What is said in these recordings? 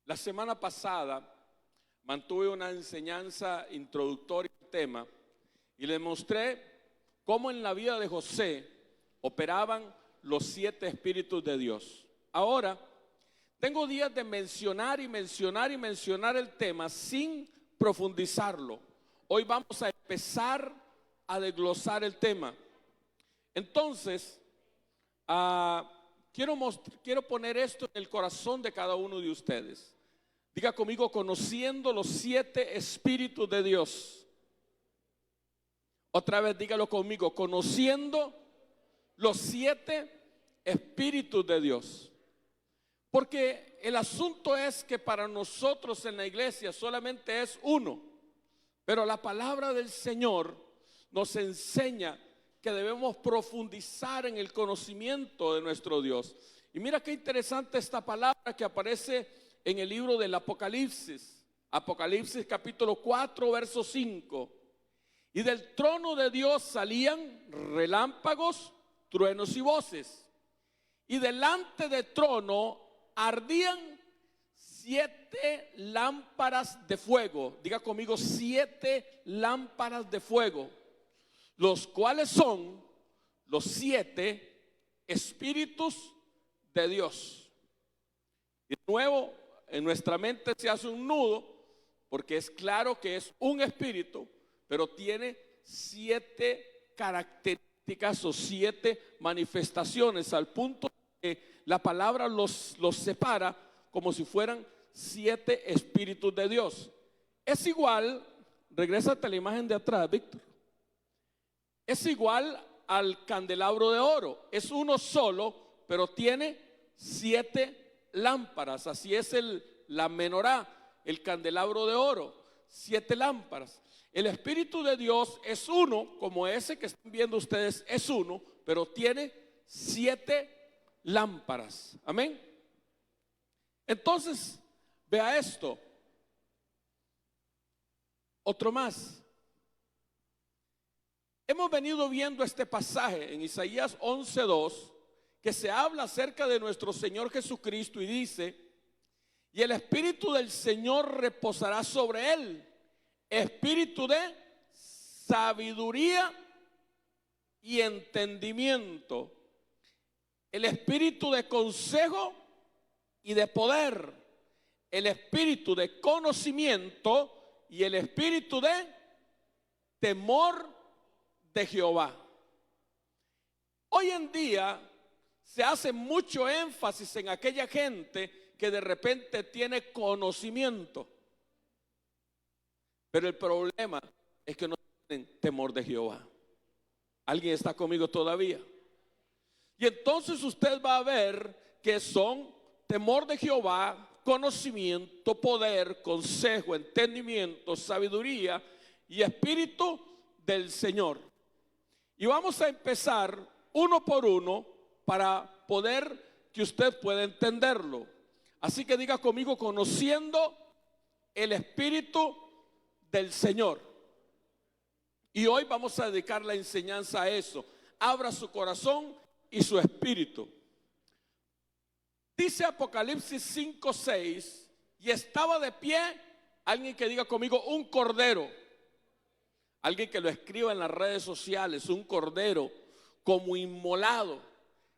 La semana pasada mantuve una enseñanza introductoria al tema y les mostré cómo en la vida de José operaban los 7 espíritus de Dios. Ahora, tengo días de mencionar el tema sin profundizarlo. Hoy vamos a empezar a desglosar el tema. Entonces, quiero poner esto en el corazón de cada uno de ustedes. Diga conmigo: conociendo los 7 espíritus de Dios. Otra vez dígalo conmigo: conociendo los 7 espíritus de Dios. Porque el asunto es que para nosotros en la iglesia solamente es uno, pero la palabra del Señor nos enseña que debemos profundizar en el conocimiento de nuestro Dios. Y mira qué interesante esta palabra que aparece en el libro del Apocalipsis. Apocalipsis capítulo 4 verso 5. Y del trono de Dios salían relámpagos, truenos y voces. Y delante del trono ardían 7 lámparas de fuego. Diga conmigo: 7 lámparas de fuego, los cuales son los 7 espíritus de Dios. Y de nuevo en nuestra mente se hace un nudo, porque es claro que es un espíritu, pero tiene 7 características o 7 manifestaciones, al punto que la palabra los separa como si fueran 7 espíritus de Dios. Es igual, regrésate a la imagen de atrás, Víctor. Es igual al candelabro de oro. Es uno solo, pero tiene 7 lámparas. Así es la menorá, el candelabro de oro, 7 lámparas. El Espíritu de Dios es uno, como ese que están viendo ustedes es uno, pero tiene 7 lámparas. Amén. Entonces, vea esto. Otro más. Hemos venido viendo este pasaje en Isaías 11:2, que se habla acerca de nuestro Señor Jesucristo y dice: y el Espíritu del Señor reposará sobre él, espíritu de sabiduría y entendimiento, el espíritu de consejo y de poder, el espíritu de conocimiento y el espíritu de temor de Jehová. Hoy en día se hace mucho énfasis en aquella gente que de repente tiene conocimiento, pero el problema es que no tienen temor de Jehová. ¿Alguien está conmigo todavía? Y entonces usted va a ver que son temor de Jehová, conocimiento, poder, consejo, entendimiento, sabiduría y espíritu del Señor. Y vamos a empezar uno por uno para poder que usted pueda entenderlo. Así que diga conmigo: conociendo el espíritu del Señor. Y hoy vamos a dedicar la enseñanza a eso. Abra su corazón y su espíritu. Dice Apocalipsis 5:6, y estaba de pie, alguien que diga conmigo, un cordero. Alguien que lo escriba en las redes sociales: un cordero como inmolado,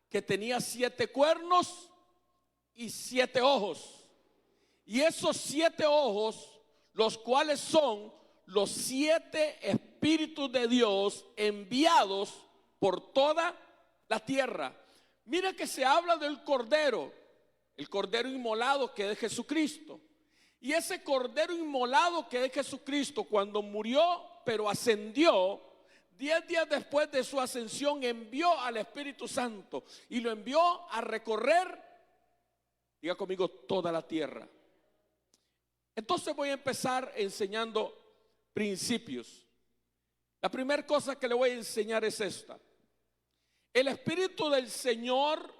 que tenía 7 cuernos y 7 ojos. Y esos 7 ojos, los cuales son los 7 espíritus de Dios enviados por toda la tierra. Mira que se habla del cordero, el cordero inmolado que es Jesucristo. Y ese cordero inmolado que es Jesucristo, cuando murió pero ascendió, 10 días después de su ascensión envió al Espíritu Santo y lo envió a recorrer, diga conmigo, toda la tierra. Entonces voy a empezar enseñando principios. La primera cosa que le voy a enseñar es esta: el Espíritu del Señor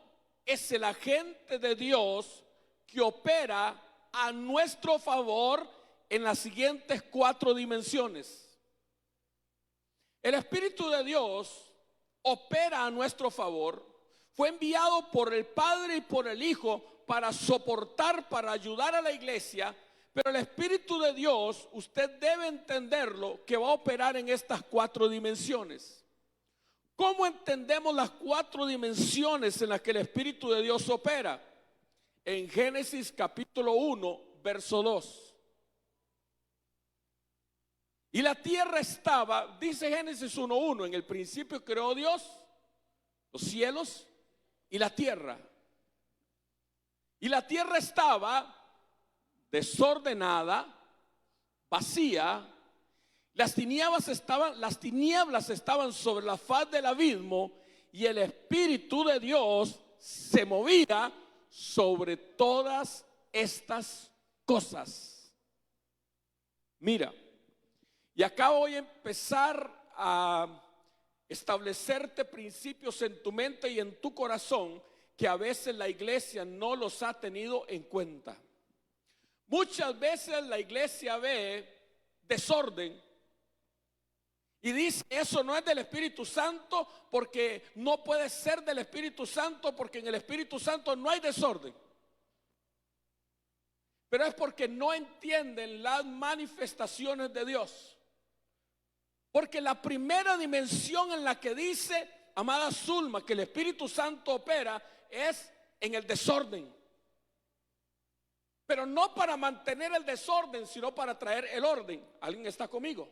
es el agente de Dios que opera a nuestro favor en las siguientes 4 dimensiones. El Espíritu de Dios opera a nuestro favor, fue enviado por el Padre y por el Hijo para soportar, para ayudar a la iglesia. Pero el Espíritu de Dios, usted debe entenderlo, que va a operar en estas 4 dimensiones. ¿Cómo entendemos las 4 dimensiones en las que el Espíritu de Dios opera? En Génesis capítulo 1, verso 2. Y la tierra estaba, dice Génesis 1:1, en el principio creó Dios los cielos y la tierra. Y la tierra estaba desordenada, vacía. Las tinieblas estaban sobre la faz del abismo, y el Espíritu de Dios se movía sobre todas estas cosas. Mira, y acá voy a empezar a establecerte principios en tu mente y en tu corazón que a veces la iglesia no los ha tenido en cuenta. Muchas veces la iglesia ve desorden y dice: eso no es del Espíritu Santo, porque no puede ser del Espíritu Santo, porque en el Espíritu Santo no hay desorden. Pero es porque no entienden las manifestaciones de Dios. Porque la primera dimensión en la que dice, amada Zulma, que el Espíritu Santo opera es en el desorden. Pero no para mantener el desorden, sino para traer el orden. ¿Alguien está conmigo?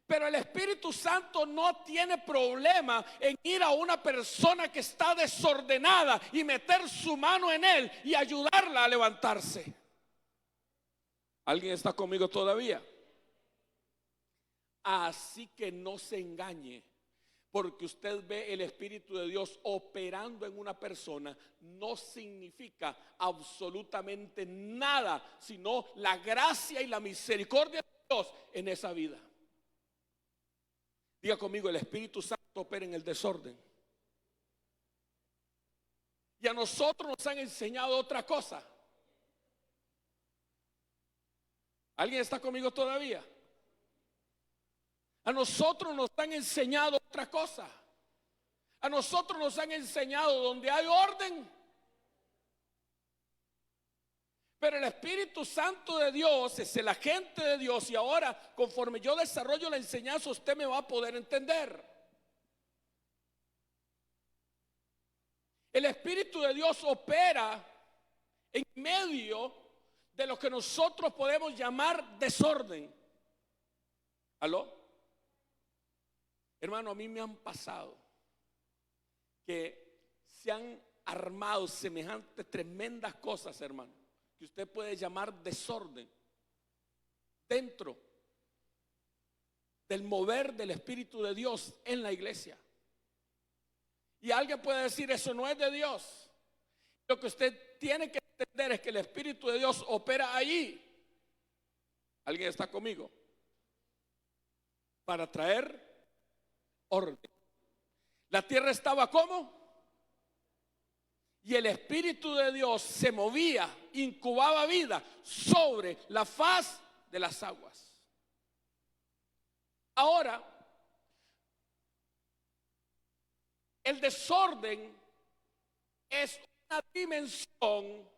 Pero el Espíritu Santo no tiene problema en ir a una persona que está desordenada y meter su mano en él y ayudarla a levantarse. ¿Alguien está conmigo todavía? Así que no se engañe, porque usted ve el Espíritu de Dios operando en una persona, no significa absolutamente nada, sino la gracia y la misericordia de Dios en esa vida. Diga conmigo: el Espíritu Santo opera en el desorden. Y a nosotros nos han enseñado otra cosa. ¿Alguien está conmigo todavía? A nosotros nos han enseñado otra cosa. A nosotros nos han enseñado donde hay orden. Pero el Espíritu Santo de Dios es el agente de Dios. Y ahora, conforme yo desarrollo la enseñanza, usted me va a poder entender. El Espíritu de Dios opera en medio de lo que nosotros podemos llamar desorden. ¿Aló? Hermano, a mí me han pasado que se han armado semejantes tremendas cosas, hermano, que usted puede llamar desorden dentro del mover del Espíritu de Dios en la iglesia. Y alguien puede decir: eso no es de Dios. Lo que usted tiene que entender es que el Espíritu de Dios opera allí. ¿Alguien está conmigo? Para traer orden. La tierra estaba ¿cómo? Y el Espíritu de Dios se movía, incubaba vida sobre la faz de las aguas. Ahora, el desorden es una dimensión,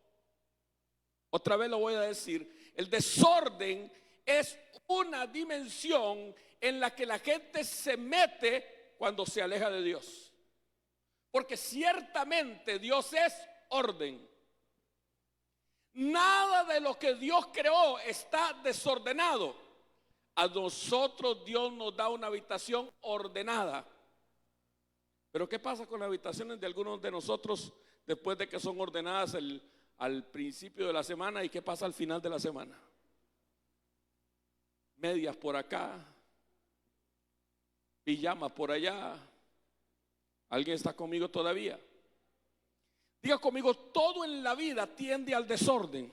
otra vez lo voy a decir, el desorden es una dimensión en la que la gente se mete cuando se aleja de Dios. Porque ciertamente Dios es orden. Nada de lo que Dios creó está desordenado. A nosotros Dios nos da una habitación ordenada. Pero ¿qué pasa con las habitaciones de algunos de nosotros después de que son ordenadas al principio de la semana? ¿Y qué pasa al final de la semana? Medias por acá, pijamas por allá. ¿Alguien está conmigo todavía? Diga conmigo: todo en la vida tiende al desorden.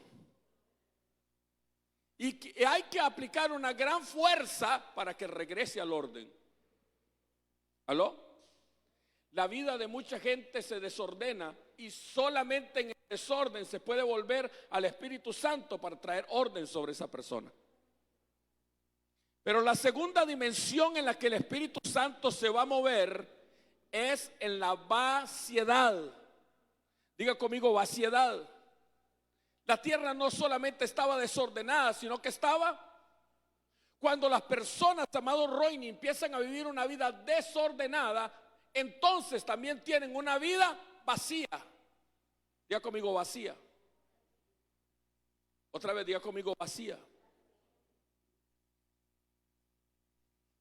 Y hay que aplicar una gran fuerza para que regrese al orden. ¿Aló? La vida de mucha gente se desordena y solamente en el desorden se puede volver al Espíritu Santo para traer orden sobre esa persona. Pero la segunda dimensión en la que el Espíritu Santo se va a mover es en la vaciedad. Diga conmigo: vaciedad. La tierra no solamente estaba desordenada, sino que estaba... Cuando las personas, amado Roini, empiezan a vivir una vida desordenada, entonces también tienen una vida vacía. Diga conmigo vacía. Otra vez diga conmigo vacía.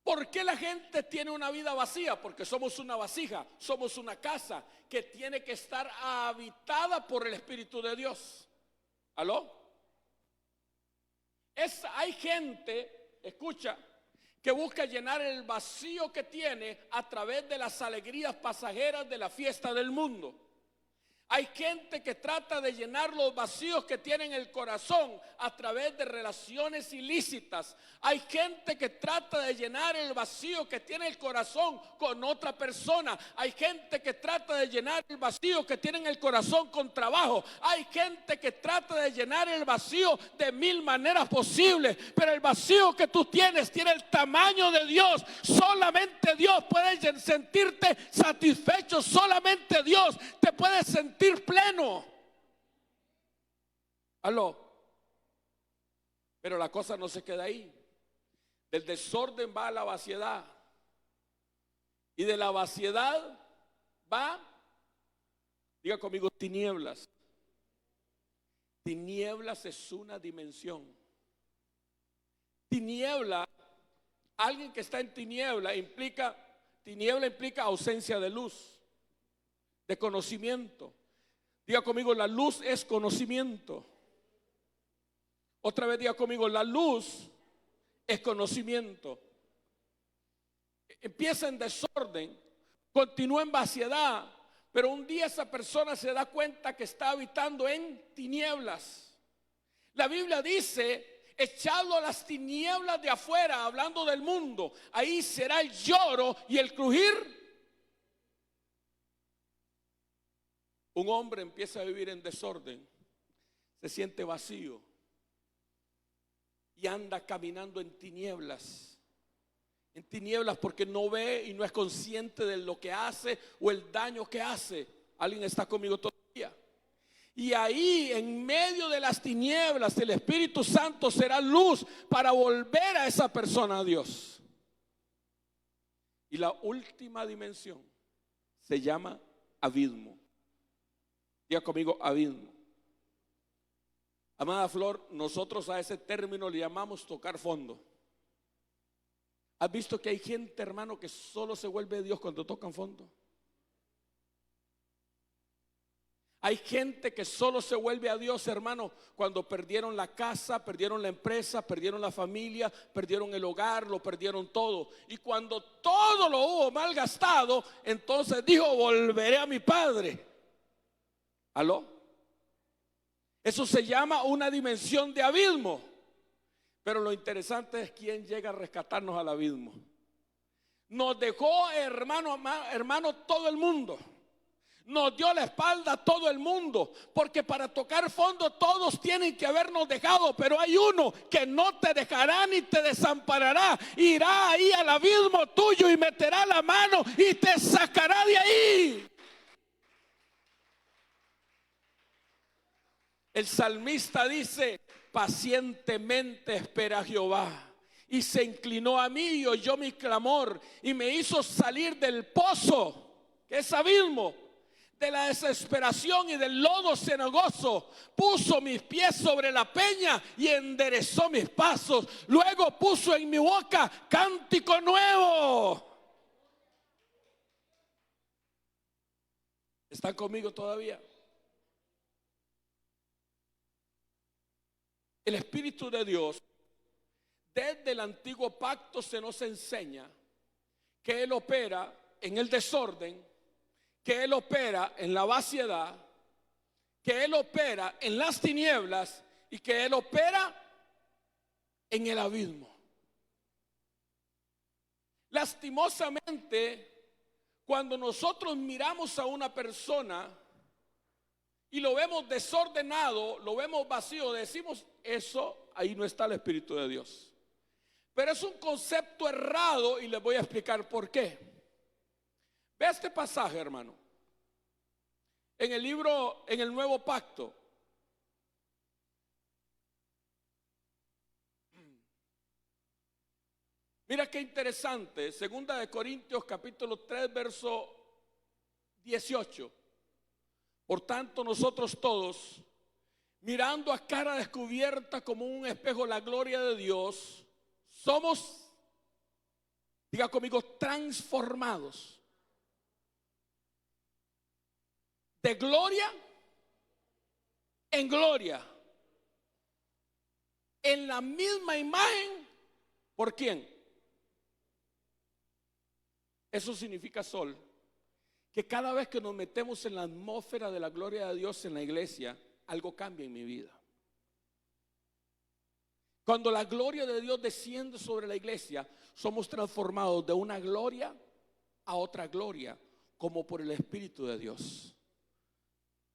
¿Por qué la gente tiene una vida vacía? Porque somos una vasija, somos una casa que tiene que estar habitada por el Espíritu de Dios. ¿Aló? Hay gente, escucha, que busca llenar el vacío que tiene a través de las alegrías pasajeras de la fiesta del mundo. Hay gente que trata de llenar los vacíos que tiene en el corazón a través de relaciones ilícitas. Hay gente que trata de llenar el vacío que tiene el corazón con otra persona. Hay gente que trata de llenar el vacío que tiene en el corazón con trabajo. Hay gente que trata de llenar el vacío de mil maneras posibles. Pero el vacío que tú tienes tiene el tamaño de Dios. Solamente Dios puede sentirte satisfecho. Solamente Dios te puede sentir pleno. Aló. Pero la cosa no se queda ahí. Del desorden va a la vaciedad. Y de la vaciedad va, diga conmigo, tinieblas. Tinieblas es una dimensión. Tiniebla, alguien que está en tiniebla implica ausencia de luz, de conocimiento. Diga conmigo, la luz es conocimiento. Otra vez diga conmigo, la luz es conocimiento. Empieza en desorden, continúa en vaciedad, pero un día esa persona se da cuenta que está habitando en tinieblas. La Biblia dice, echadlo a las tinieblas de afuera, hablando del mundo. Ahí será el lloro y el crujir. Un hombre empieza a vivir en desorden, se siente vacío y anda caminando en tinieblas porque no ve y no es consciente de lo que hace o el daño que hace. ¿Alguien está conmigo todavía? Y ahí, en medio de las tinieblas, el Espíritu Santo será luz para volver a esa persona a Dios. Y la última dimensión se llama abismo. Diga conmigo, abismo. Amada Flor, nosotros a ese término le llamamos tocar fondo. ¿Has visto que hay gente, hermano, que solo se vuelve a Dios cuando tocan fondo? Hay gente que solo se vuelve a Dios, hermano, cuando perdieron la casa, perdieron la empresa, perdieron la familia, perdieron el hogar, lo perdieron todo. Y cuando todo lo hubo malgastado, entonces dijo, volveré a mi Padre. ¿Aló? Eso se llama una dimensión de abismo. Pero lo interesante es quién llega a rescatarnos al abismo. Nos dejó, hermano, todo el mundo. Nos dio la espalda a todo el mundo. Porque para tocar fondo todos tienen que habernos dejado. Pero hay uno que no te dejará ni te desamparará. Irá ahí al abismo tuyo y meterá la mano y te sacará de ahí. El salmista dice, pacientemente espera a Jehová, y se inclinó a mí y oyó mi clamor, y me hizo salir del pozo, que es abismo, de la desesperación y del lodo cenagoso. Puso mis pies sobre la peña y enderezó mis pasos. Luego puso en mi boca cántico nuevo. ¿Están conmigo todavía? El Espíritu de Dios, desde el antiguo pacto se nos enseña que Él opera en el desorden, que Él opera en la vaciedad, que Él opera en las tinieblas y que Él opera en el abismo. Lastimosamente, cuando nosotros miramos a una persona y lo vemos desordenado, lo vemos vacío, decimos, eso, ahí no está el Espíritu de Dios. Pero es un concepto errado y les voy a explicar por qué. Ve este pasaje, hermano. En el libro, en el Nuevo Pacto, Mira qué interesante, segunda de Corintios capítulo 3 verso 18. Por tanto, nosotros todos, mirando a cara descubierta como un espejo la gloria de Dios, somos, diga conmigo, transformados de gloria en gloria, en la misma imagen. ¿Por quién? Eso significa, Sol, que cada vez que nos metemos en la atmósfera de la gloria de Dios en la iglesia, algo cambia en mi vida. Cuando la gloria de Dios desciende sobre la iglesia, somos transformados de una gloria a otra gloria, como por el Espíritu de Dios.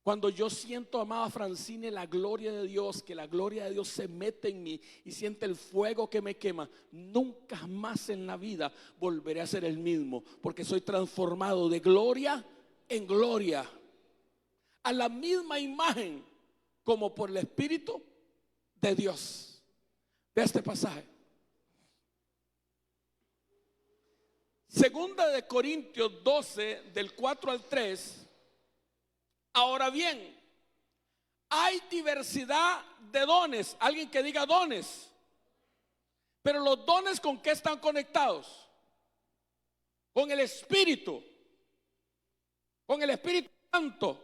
Cuando yo siento, amada Francine, la gloria de Dios, que la gloria de Dios se mete en mí y siente el fuego que me quema, nunca más en la vida volveré a ser el mismo, porque soy transformado de gloria en gloria, a la misma imagen, como por el Espíritu de Dios. Ve este pasaje. Segunda de Corintios 12, del 4 al 3. Ahora bien, hay diversidad de dones. Alguien que diga dones. Pero los dones, ¿con qué están conectados? Con el Espíritu. Con el Espíritu Santo.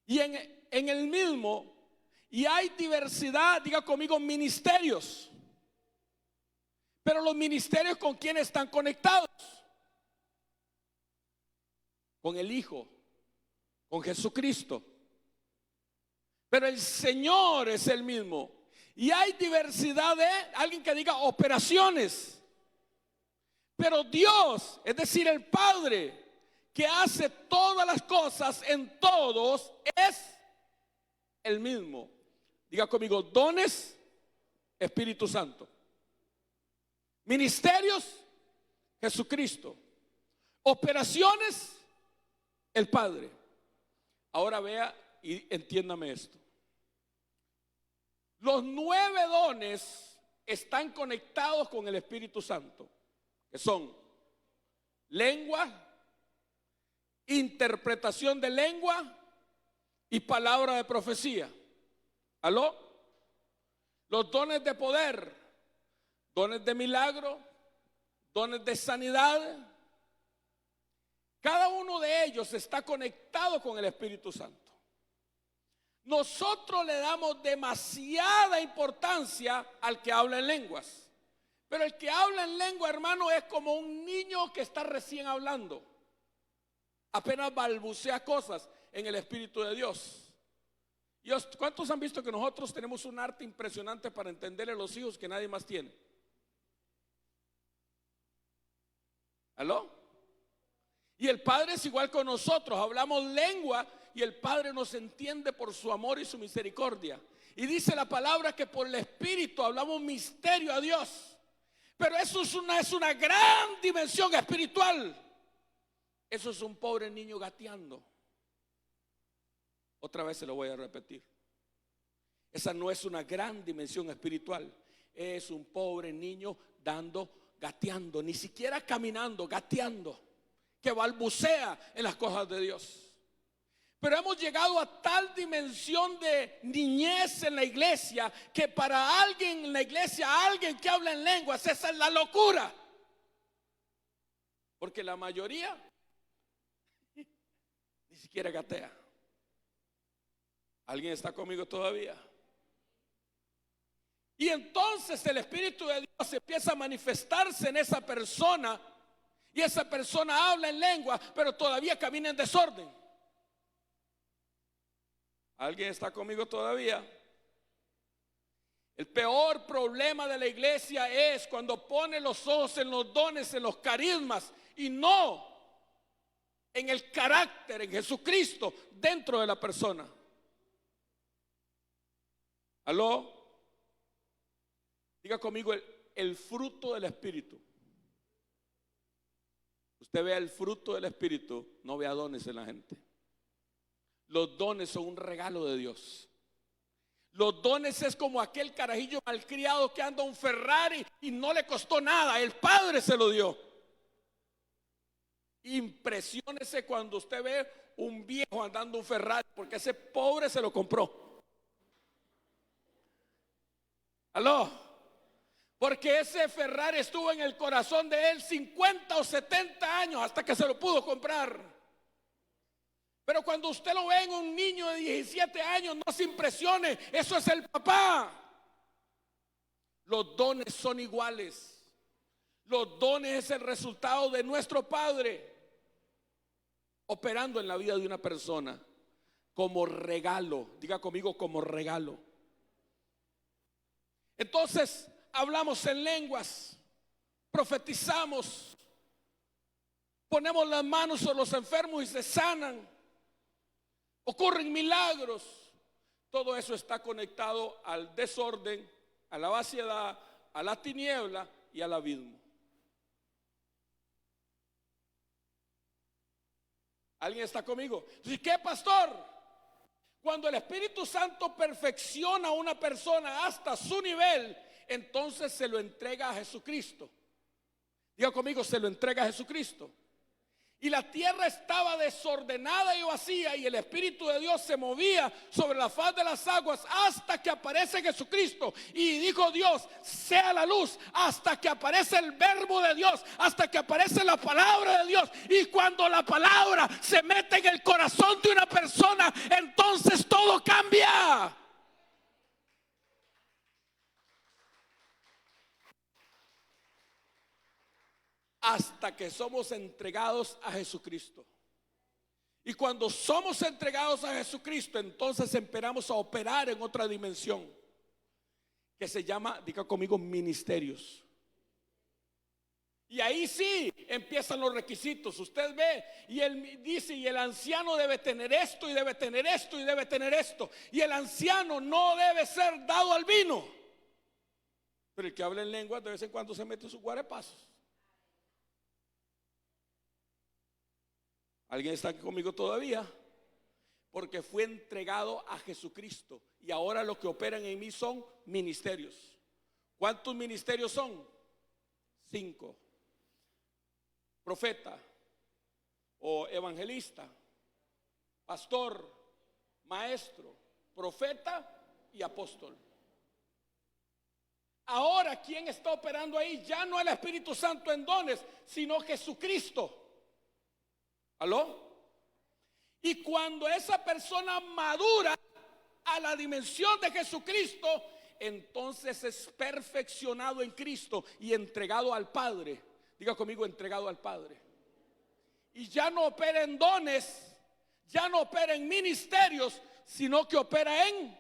Y en el mismo, y hay diversidad, diga conmigo, ministerios. Pero los ministerios, ¿con quién están conectados? Con el Hijo, con Jesucristo. Pero el Señor es el mismo. Y hay diversidad de, alguien que diga, operaciones. Pero Dios, es decir, el Padre, que hace todas las cosas en todos, es el mismo. Diga conmigo, dones, Espíritu Santo. Ministerios, Jesucristo. Operaciones, el Padre. Ahora vea y entiéndame esto. Los 9 dones están conectados con el Espíritu Santo, que son lengua, interpretación de lengua y palabra de profecía. ¿Aló? Los dones de poder, dones de milagro, dones de sanidad. Cada uno de ellos está conectado con el Espíritu Santo. Nosotros le damos demasiada importancia al que habla en lenguas. Pero el que habla en lengua, hermano, es como un niño que está recién hablando. Apenas balbucea cosas en el Espíritu de Dios. ¿Cuántos han visto que nosotros tenemos un arte impresionante para entenderle a los hijos que nadie más tiene? ¿Aló? Y el Padre es igual con nosotros. Hablamos lengua y el Padre nos entiende por su amor y su misericordia. Y dice la palabra que por el Espíritu hablamos misterio a Dios. Pero eso es una gran dimensión espiritual. Eso es un pobre niño gateando. Otra vez se lo voy a repetir. Esa no es una gran dimensión espiritual. Es un pobre niño gateando, ni siquiera caminando, gateando, que balbucea en las cosas de Dios. Pero hemos llegado a tal dimensión de niñez en la iglesia que para alguien en la iglesia, alguien que habla en lenguas, esa es la locura. Porque la mayoría ni siquiera gatea. ¿Alguien está conmigo todavía? Y entonces el Espíritu de Dios empieza a manifestarse en esa persona. Y esa persona habla en lengua, pero todavía camina en desorden. ¿Alguien está conmigo todavía? El peor problema de la iglesia es cuando pone los ojos en los dones, en los carismas, y no en el carácter, en Jesucristo, dentro de la persona. ¿Aló? Diga conmigo el fruto del Espíritu. Usted vea el fruto del Espíritu, no vea dones en la gente. Los dones son un regalo de Dios. Los dones es como aquel carajillo malcriado que anda un Ferrari y no le costó nada, el padre se lo dio. Impresiónese cuando usted ve un viejo andando un Ferrari, porque ese pobre se lo compró. ¿Aló? Porque ese Ferrari estuvo en el corazón de él 50 o 70 años hasta que se lo pudo comprar. Pero cuando usted lo ve en un niño de 17 años, no se impresione, eso es el papá. Los dones son iguales. Los dones es el resultado de nuestro Padre operando en la vida de una persona como regalo. Diga conmigo, como regalo. Entonces hablamos en lenguas, profetizamos, ponemos las manos sobre los enfermos y se sanan. Ocurren milagros. Todo eso está conectado al desorden, a la vaciedad, a la tiniebla y al abismo. ¿Alguien está conmigo? ¿Y qué, pastor? Cuando el Espíritu Santo perfecciona a una persona hasta su nivel, entonces se lo entrega a Jesucristo. Diga conmigo, se lo entrega a Jesucristo. Y la tierra estaba desordenada y vacía, y el Espíritu de Dios se movía sobre la faz de las aguas hasta que aparece Jesucristo. Y dijo Dios, sea la luz, hasta que aparece el verbo de Dios, hasta que aparece la palabra de Dios. Y cuando la palabra se mete en el corazón de una persona, entonces todo cambia. Hasta que somos entregados a Jesucristo. Y cuando somos entregados a Jesucristo, entonces empezamos a operar en otra dimensión que se llama, diga conmigo, ministerios. Y ahí sí empiezan los requisitos. Usted ve y él dice, y el anciano debe tener esto, y debe tener esto, y debe tener esto. Y el anciano no debe ser dado al vino, pero el que habla en lenguas de vez en cuando se mete sus guarepazos. ¿Alguien está aquí conmigo todavía? Porque fue entregado a Jesucristo. Y ahora lo que operan en mí son ministerios. ¿Cuántos ministerios son? 5. Profeta o evangelista, pastor, maestro, profeta y apóstol. Ahora, ¿quién está operando ahí? Ya no el Espíritu Santo en dones, sino Jesucristo. ¿Aló? Y cuando esa persona madura a la dimensión de Jesucristo, entonces es perfeccionado en Cristo y entregado al Padre. Diga conmigo, entregado al Padre. Y ya no opera en dones, ya no opera en ministerios, sino que opera en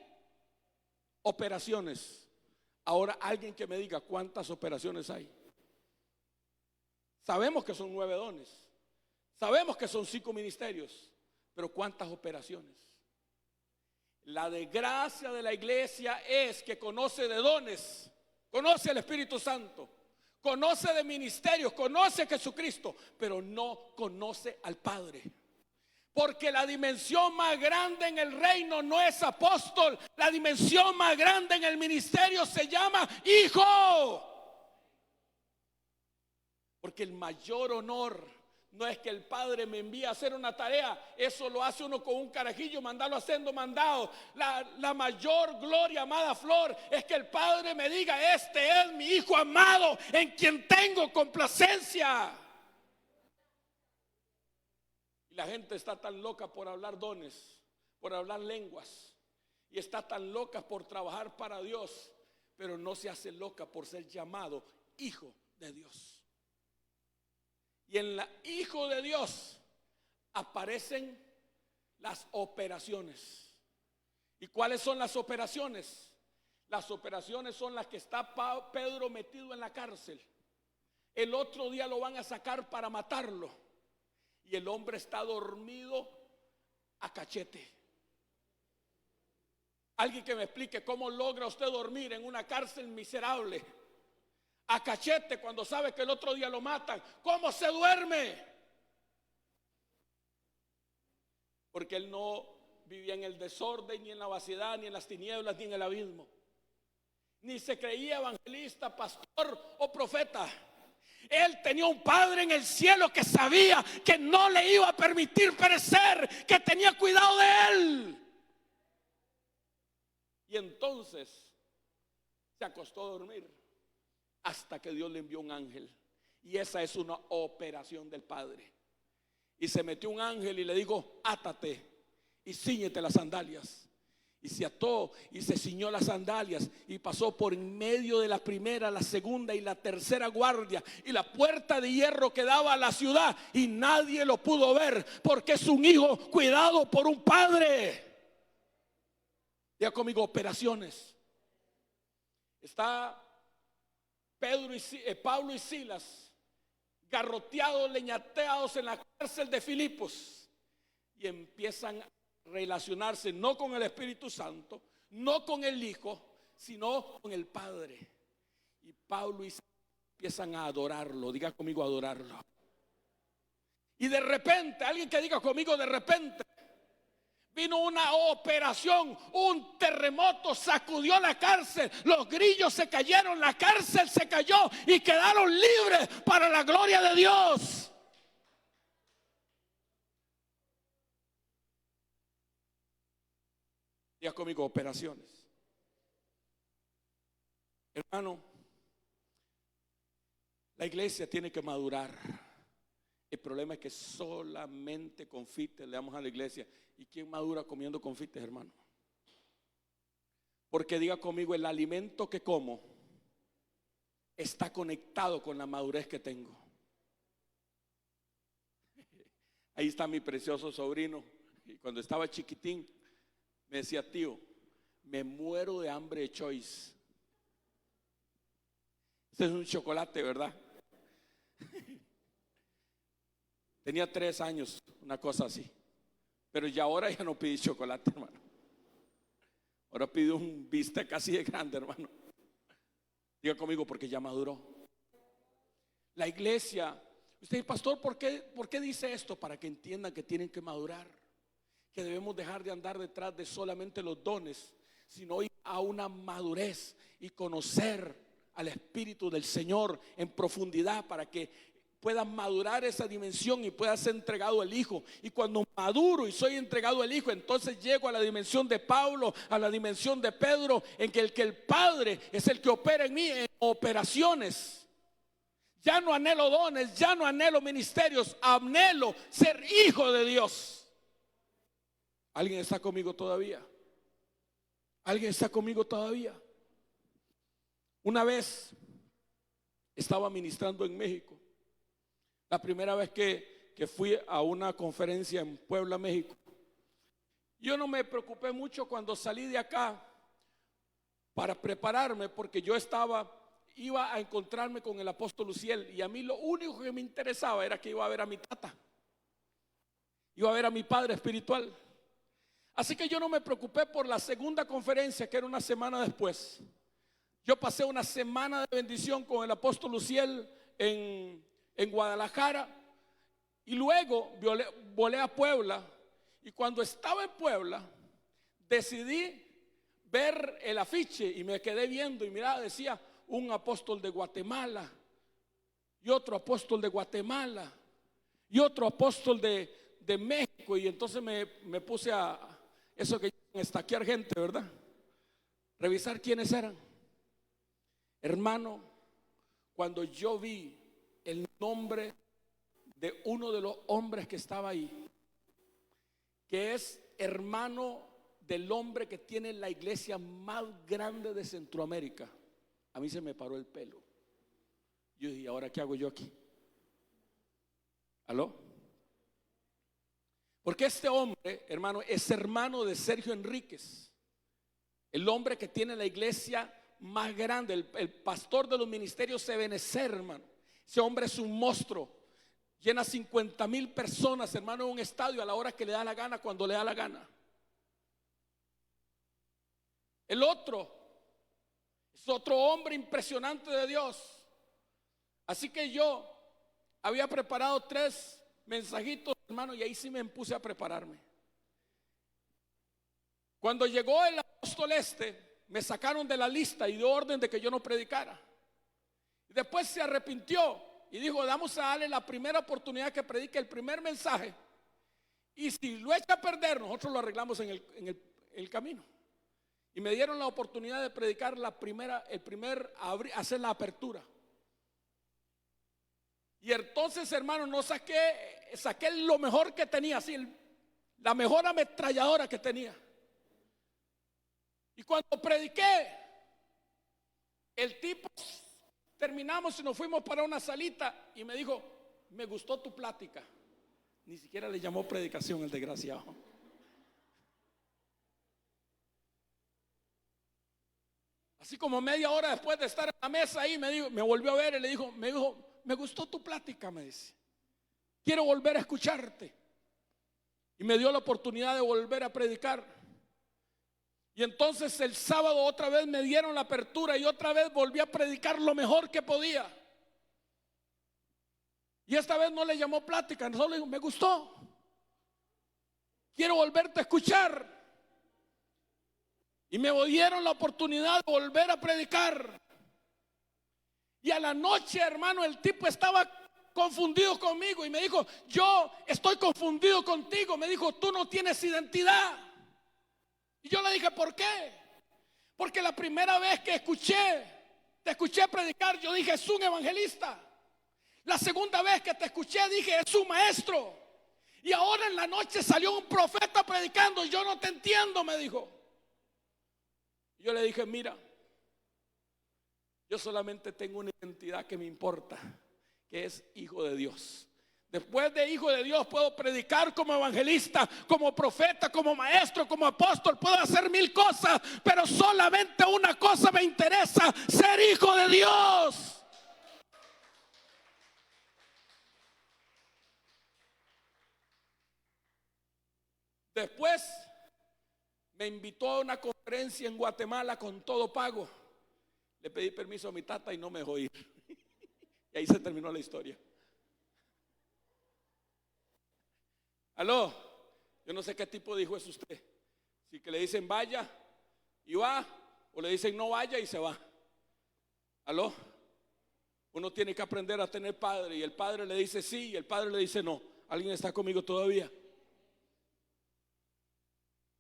operaciones. Ahora alguien que me diga cuántas operaciones hay. Sabemos que son 9 dones. Sabemos que son 5 ministerios, pero ¿cuántas operaciones? La desgracia de la iglesia es que conoce de dones, conoce al Espíritu Santo, conoce de ministerios, conoce a Jesucristo, pero no conoce al Padre. Porque la dimensión más grande en el reino no es apóstol, la dimensión más grande en el ministerio se llama hijo. Porque el mayor honor no es que el Padre me envíe a hacer una tarea, eso lo hace uno con un carajillo, mandarlo haciendo mandado. La mayor gloria, amada Flor, es que el Padre me diga, este es mi hijo amado en quien tengo complacencia. Y la gente está tan loca por hablar dones, por hablar lenguas, y está tan loca por trabajar para Dios, pero no se hace loca por ser llamado hijo de Dios. Y en la hijo de Dios aparecen las operaciones. ¿Y cuáles son las operaciones? Las operaciones son las que está Pedro metido en la cárcel. El otro día lo van a sacar para matarlo. Y el hombre está dormido a cachete. Alguien que me explique cómo logra usted dormir en una cárcel miserable a cachete cuando sabe que el otro día lo matan. ¿Cómo se duerme? Porque él no vivía en el desorden, ni en la vaciedad, ni en las tinieblas, ni en el abismo. Ni se creía evangelista, pastor o profeta. Él tenía un Padre en el cielo que sabía que no le iba a permitir perecer, que tenía cuidado de él. Y entonces se acostó a dormir hasta que Dios le envió un ángel. Y esa es una operación del Padre. Y se metió un ángel y le dijo: átate y cíñete las sandalias. Y se ató y se ciñó las sandalias y pasó por en medio de la primera, la segunda y la tercera guardia y la puerta de hierro que daba a la ciudad, y nadie lo pudo ver porque es un hijo cuidado por un padre. Diga conmigo: operaciones. Está Pablo y Silas garroteados, leñateados en la cárcel de Filipos, y empiezan a relacionarse no con el Espíritu Santo, no con el Hijo, sino con el Padre. Y Pablo y Silas empiezan a adorarlo. Diga conmigo: adorarlo. Y de repente, alguien que diga conmigo: de repente, vino una operación, un terremoto sacudió la cárcel, los grillos se cayeron, la cárcel se cayó y quedaron libres para la gloria de Dios. Diga conmigo: operaciones. Hermano, la iglesia tiene que madurar. El problema es que solamente confites le damos a la iglesia. ¿Y quién madura comiendo confites, hermano? Porque diga conmigo: el alimento que como está conectado con la madurez que tengo. Ahí está mi precioso sobrino. Y cuando estaba chiquitín me decía: tío, me muero de hambre de Choice. Este es un chocolate, ¿verdad? Tenía 3 años, una cosa así. Pero ya ahora ya no pide chocolate, hermano. Ahora pide un bistec así de grande, hermano. Diga conmigo: porque ya maduró. La iglesia, usted dice: pastor, ¿por qué dice esto? Para que entiendan que tienen que madurar, que debemos dejar de andar detrás de solamente los dones, sino ir a una madurez y conocer al Espíritu del Señor en profundidad, para que pueda madurar esa dimensión y pueda ser entregado el Hijo. Y cuando maduro y soy entregado el Hijo, entonces llego a la dimensión de Pablo, a la dimensión de Pedro, en que el Padre es el que opera en mí en operaciones. Ya no anhelo dones, ya no anhelo ministerios, anhelo ser hijo de Dios. ¿Alguien está conmigo todavía? ¿Alguien está conmigo todavía? Una vez estaba ministrando en México. La primera vez que fui a una conferencia en Puebla, México. Yo no me preocupé mucho cuando salí de acá para prepararme, porque yo iba a encontrarme con el apóstol Luciel, y a mí lo único que me interesaba era que iba a ver a mi tata, iba a ver a mi padre espiritual. Así que yo no me preocupé por la segunda conferencia, que era una semana después. Yo pasé una semana de bendición con el apóstol Luciel en Guadalajara, y luego volé a Puebla. Y cuando estaba en Puebla decidí ver el afiche, y me quedé viendo, y miraba, decía: un apóstol de Guatemala, y otro apóstol de Guatemala, y otro apóstol de México. Y entonces me puse a eso que llaman estaquear gente, ¿verdad? Revisar quiénes eran. Hermano, cuando yo vi el nombre de uno de los hombres que estaba ahí, que es hermano del hombre que tiene la iglesia más grande de Centroamérica, a mí se me paró el pelo. Yo dije: ¿ahora qué hago yo aquí? ¿Aló? Porque este hombre, hermano, es hermano de Sergio Enríquez, el hombre que tiene la iglesia más grande, el pastor de los ministerios Ebenezer, hermano. Ese hombre es un monstruo. Llena 50,000 personas, hermano, en un estadio a la hora que le da la gana, cuando le da la gana. El otro es otro hombre impresionante de Dios. Así que yo había preparado 3 mensajitos, hermano, y ahí sí me puse a prepararme. Cuando llegó el apóstol me sacaron de la lista y dio orden de que yo no predicara. Y después se arrepintió y dijo, vamos a darle la primera oportunidad que predique el primer mensaje. Y si lo echa a perder, nosotros lo arreglamos en el camino. Y me dieron la oportunidad de predicar hacer la apertura. Y entonces, hermano, no saqué lo mejor que tenía, así, la mejor ametralladora que tenía. Y cuando prediqué, el tipo, terminamos y nos fuimos para una salita y me dijo, me gustó tu plática. Ni siquiera le llamó predicación el desgraciado. Así como media hora después de estar en la mesa ahí, me volvió a ver y me dijo, me gustó tu plática, me dice. Quiero volver a escucharte. Y me dio la oportunidad de volver a predicar. Y entonces el sábado otra vez me dieron la apertura y otra vez volví a predicar lo mejor que podía. Y esta vez no le llamó plática, solo le dijo, me gustó. Quiero volverte a escuchar. Y me dieron la oportunidad de volver a predicar. Y a la noche, hermano, el tipo estaba confundido conmigo y me dijo, yo estoy confundido contigo. Me dijo, tú no tienes identidad. Y yo le dije, ¿por qué? Porque la primera vez que te escuché predicar, yo dije, es un evangelista. La segunda vez que te escuché, dije, es un maestro. Y ahora en la noche salió un profeta predicando y yo no te entiendo, me dijo. Yo le dije, mira, yo solamente tengo una identidad que me importa, que es hijo de Dios. Después de hijo de Dios puedo predicar como evangelista, como profeta, como maestro, como apóstol. Puedo hacer 1000 cosas, pero solamente una cosa me interesa: ser hijo de Dios. Después me invitó a una conferencia en Guatemala con todo pago. Le pedí permiso a mi tata y no me dejó ir. Y ahí se terminó la historia. Aló, yo no sé qué tipo de hijo es usted. Si que le dicen vaya y va, o le dicen no vaya y se va. Aló, uno tiene que aprender a tener padre, y el padre le dice sí y el padre le dice no. ¿Alguien está conmigo todavía?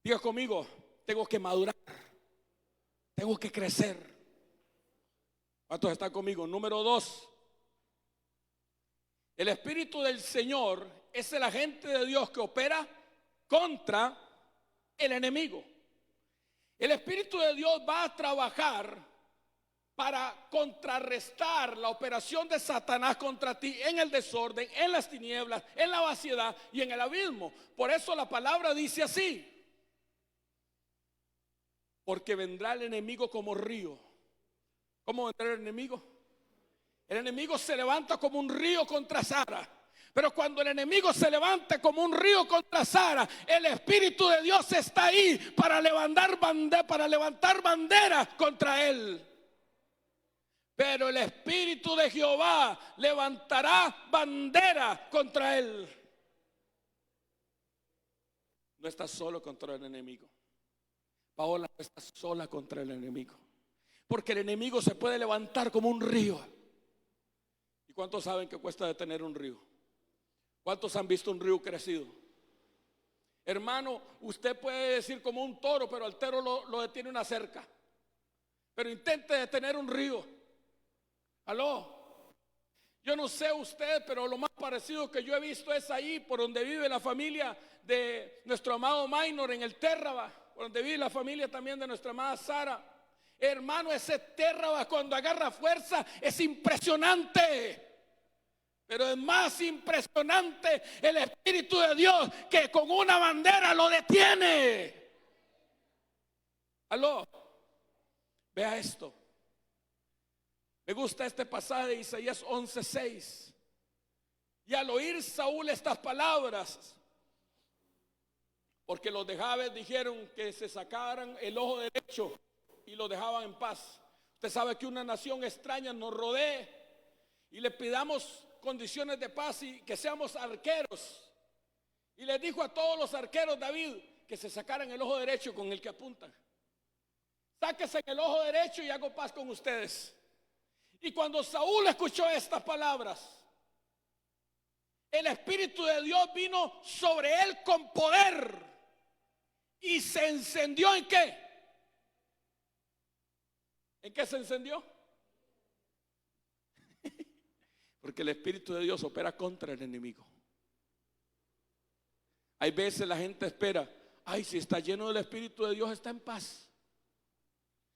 Diga conmigo, tengo que madurar, tengo que crecer. ¿Cuántos están conmigo? Número 2, el Espíritu del Señor es el agente de Dios que opera contra el enemigo. El Espíritu de Dios va a trabajar para contrarrestar la operación de Satanás contra ti en el desorden, en las tinieblas, en la vaciedad y en el abismo. Por eso la palabra dice así: porque vendrá el enemigo como río. ¿Cómo vendrá el enemigo? El enemigo se levanta como un río contra Sara. Pero cuando el enemigo se levanta como un río contra Sara, el Espíritu de Dios está ahí para levantar bandera contra él. Pero el Espíritu de Jehová levantará bandera contra él. No estás solo contra el enemigo. Paola no está sola contra el enemigo. Porque el enemigo se puede levantar como un río. ¿Y cuántos saben que cuesta detener un río? ¿Cuántos han visto un río crecido? Hermano, usted puede decir como un toro, pero al toro lo detiene una cerca. Pero intente detener un río. Aló. Yo no sé usted, pero lo más parecido que yo he visto es ahí por donde vive la familia de nuestro amado Minor, en el Térraba, por donde vive la familia también de nuestra amada Sara. Hermano, ese Térraba cuando agarra fuerza es impresionante. Pero es más impresionante el Espíritu de Dios, que con una bandera lo detiene. Aló, vea esto. Me gusta este pasaje de Isaías 11:6. Y al oír Saúl estas palabras, porque los de Jabes dijeron que se sacaran el ojo derecho y lo dejaban en paz. Usted sabe que una nación extraña nos rodee y le pidamos condiciones de paz y que seamos arqueros. Y les dijo a todos los arqueros David: que se sacaran el ojo derecho con el que apuntan. Sáquese en el ojo derecho y hago paz con ustedes. Y cuando Saúl escuchó estas palabras, el Espíritu de Dios vino sobre él con poder y se encendió. ¿En qué? ¿En qué se encendió? Porque el Espíritu de Dios opera contra el enemigo. Hay veces la gente espera, ay, si está lleno del Espíritu de Dios está en paz.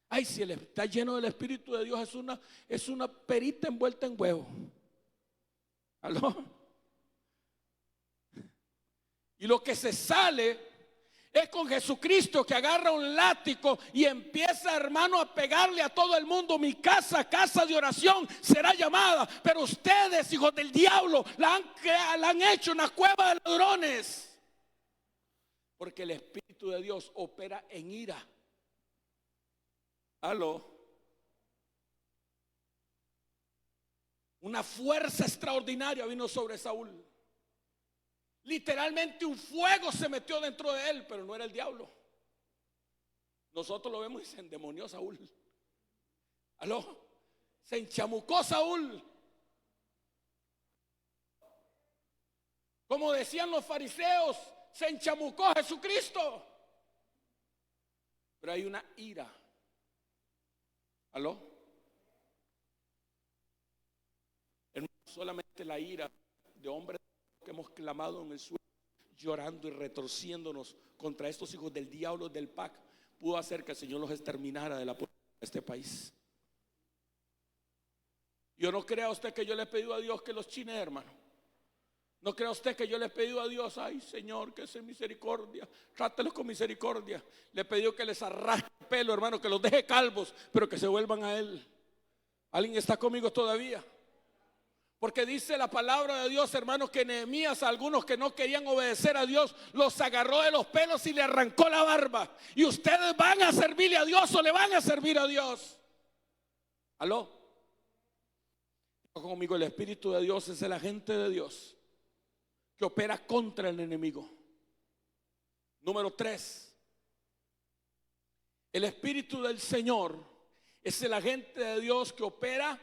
Ay, si está lleno del Espíritu de Dios es una perita envuelta en huevo. ¿Aló? Y lo que se sale es con Jesucristo, que agarra un látigo y empieza, hermano, a pegarle a todo el mundo. Mi casa, casa de oración, será llamada. Pero ustedes, hijos del diablo, la han hecho una cueva de ladrones. Porque el Espíritu de Dios opera en ira. ¿Aló? Una fuerza extraordinaria vino sobre Saúl. Literalmente un fuego se metió dentro de él, pero no era el diablo. Nosotros lo vemos y se endemonió Saúl. ¿Aló? Se enchamucó Saúl. Como decían los fariseos, se enchamucó Jesucristo. Pero hay una ira. ¿Aló? Hermano, solamente la ira de hombres que hemos clamado en el suelo, llorando y retorciéndonos contra estos hijos del diablo del PAC, pudo hacer que el Señor los exterminara de la puerta de este país. Yo no crea usted que yo le he pedido a Dios que los chine, hermano. No crea usted que yo le he pedido a Dios, ay Señor, que sea misericordia, trátelos con misericordia. Le he pedido que les arrastre el pelo, hermano, que los deje calvos, pero que se vuelvan a Él. ¿Alguien está conmigo todavía? Porque dice la palabra de Dios, hermanos, que Nehemías, a algunos que no querían obedecer a Dios, los agarró de los pelos y le arrancó la barba. Y ustedes van a servirle a Dios o le van a servir a Dios. ¿Aló? Conmigo, el Espíritu de Dios es el agente de Dios que opera contra el enemigo. Número 3. El Espíritu del Señor es el agente de Dios que opera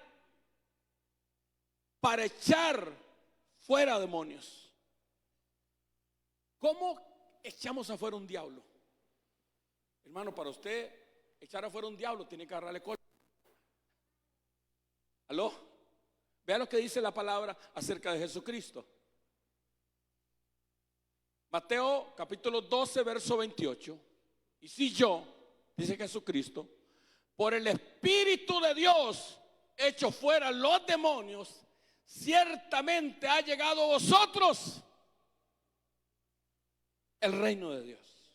para echar fuera demonios. ¿Cómo echamos afuera un diablo? Hermano, para usted echar afuera un diablo tiene que agarrarle cola. ¿Aló? Vea lo que dice la palabra acerca de Jesucristo. Mateo capítulo 12 verso 28. Y si yo, dice Jesucristo, por el Espíritu de Dios echo fuera los demonios, ciertamente ha llegado a vosotros el reino de Dios.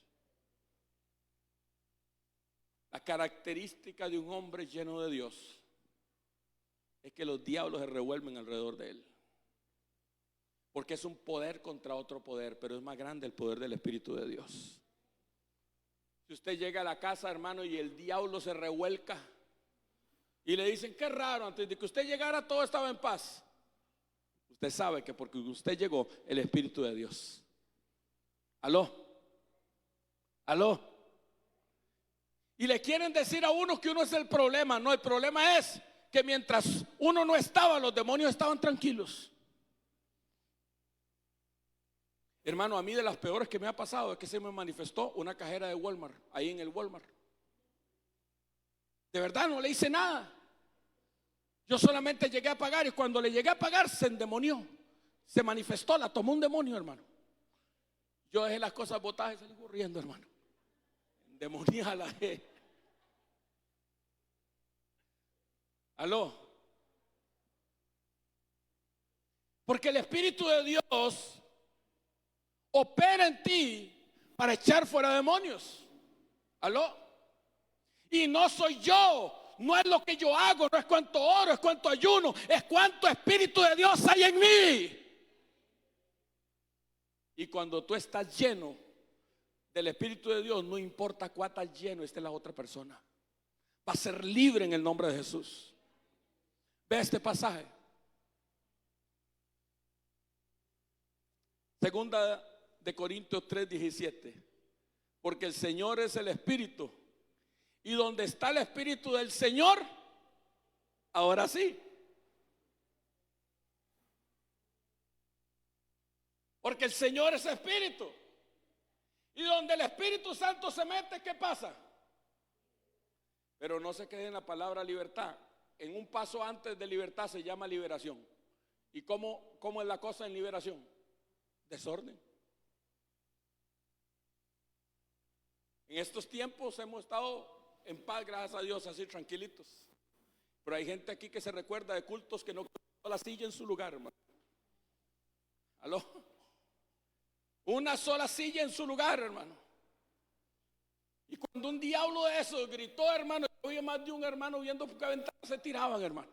La característica de un hombre lleno de Dios es que los diablos se revuelven alrededor de él. Porque es un poder contra otro poder, pero es más grande el poder del Espíritu de Dios. Si usted llega a la casa, hermano, y el diablo se revuelca y le dicen, qué raro, antes de que usted llegara todo estaba en paz. Usted sabe que porque usted llegó, el Espíritu de Dios. ¿Aló? ¿Aló? Y le quieren decir a uno que uno es el problema. No, el problema es que mientras uno no estaba, los demonios estaban tranquilos. Hermano, a mí de las peores que me ha pasado es que se me manifestó una cajera de Walmart, ahí en el Walmart. De verdad no le hice nada. Yo solamente llegué a pagar y cuando le llegué a pagar se endemonió. Se manifestó, la tomó un demonio, hermano. Yo dejé las cosas botadas y salí corriendo, hermano. Endemoniada la dejé. ¿Aló? Porque el Espíritu de Dios opera en ti para echar fuera demonios. ¿Aló? Y no soy yo, no es lo que yo hago, no es cuánto oro, es cuánto ayuno, es cuánto Espíritu de Dios hay en mí. Y cuando tú estás lleno del Espíritu de Dios, no importa cuánto lleno esté la otra persona, va a ser libre en el nombre de Jesús. Ve este pasaje. Segunda de Corintios 3:17. porque el Señor es el Espíritu. Y donde está el Espíritu del Señor, ahora sí. Porque el Señor es Espíritu. Y donde el Espíritu Santo se mete, ¿qué pasa? Pero no se quede en la palabra libertad. En un paso antes de libertad se llama liberación. ¿Y cómo es la cosa en liberación? Desorden. En estos tiempos hemos estado en paz, gracias a Dios, así tranquilitos. Pero hay gente aquí que se recuerda de cultos que no colocó la silla en su lugar, hermano. ¿Aló? Una sola silla en su lugar, hermano. Y cuando un diablo de eso gritó, hermano, yo oí más de un hermano viendo por qué ventana se tiraban, hermano.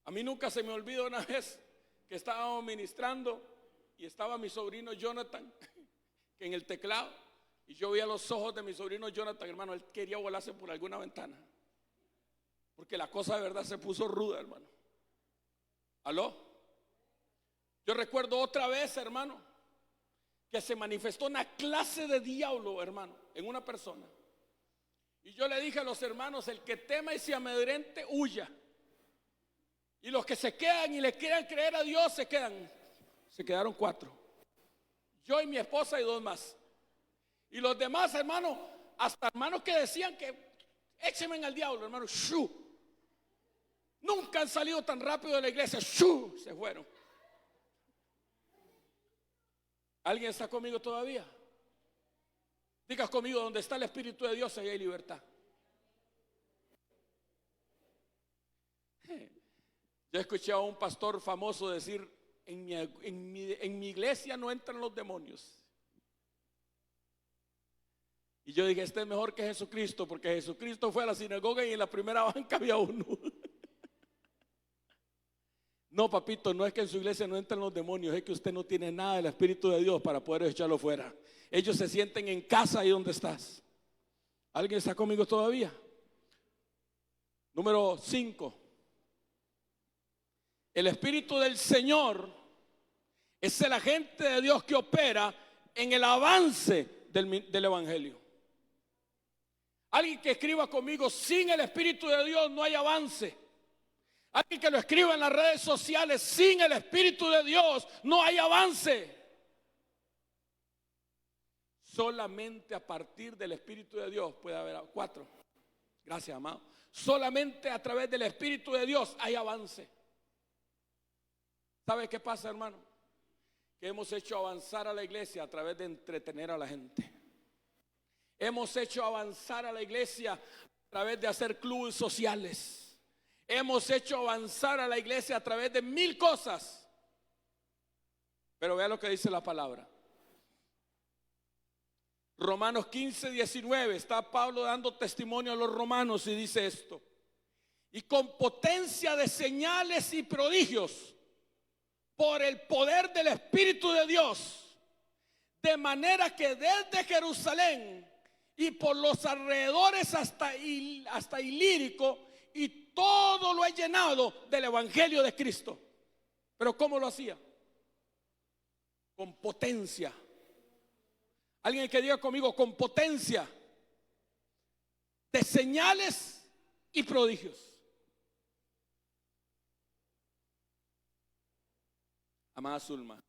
A mí nunca se me olvidó una vez que estábamos ministrando y estaba mi sobrino Jonathan que en el teclado, y yo veía los ojos de mi sobrino Jonathan, hermano, él quería volarse por alguna ventana, porque la cosa de verdad se puso ruda, hermano. ¿Aló? Yo recuerdo otra vez, hermano, que se manifestó una clase de diablo, hermano, en una persona. Y yo le dije a los hermanos, el que tema y se amedrente, huya. Y los que se quedan y le quieran creer a Dios, se quedan. Se quedaron 4. Yo y mi esposa y 2 más. Y los demás, hermano, hasta hermanos que decían que échenme al diablo, hermano, ¡shu! Nunca han salido tan rápido de la iglesia, ¡shu! Se fueron. ¿Alguien está conmigo todavía? Digas conmigo, donde está el Espíritu de Dios, ahí hay libertad. Yo escuché a un pastor famoso decir, en mi iglesia no entran los demonios. Y yo dije, este es mejor que Jesucristo, porque Jesucristo fue a la sinagoga y en la primera banca había uno. No, papito, no es que en su iglesia no entran los demonios, es que usted no tiene nada del Espíritu de Dios para poder echarlo fuera. Ellos se sienten en casa ahí donde estás. ¿Alguien está conmigo todavía? Número 5. El Espíritu del Señor es el agente de Dios que opera en el avance del Evangelio. Alguien que escriba conmigo, sin el Espíritu de Dios no hay avance. Alguien que lo escriba en las redes sociales, sin el Espíritu de Dios no hay avance. Solamente a partir del Espíritu de Dios puede haber 4. Gracias, amado. Solamente a través del Espíritu de Dios hay avance. ¿Sabe qué pasa, hermano? Que hemos hecho avanzar a la iglesia a través de entretener a la gente. Hemos hecho avanzar a la iglesia a través de hacer clubes sociales. Hemos hecho avanzar a la iglesia a través de 1000 cosas. Pero vea lo que dice la palabra. Romanos 15:19. Está Pablo dando testimonio a los romanos y dice esto: y con potencia de señales y prodigios, por el poder del Espíritu de Dios, de manera que desde Jerusalén y por los alrededores hasta Ilírico, y todo lo he llenado del Evangelio de Cristo. ¿Pero cómo lo hacía? Con potencia. Alguien que diga conmigo, con potencia de señales y prodigios. Amada Zulma,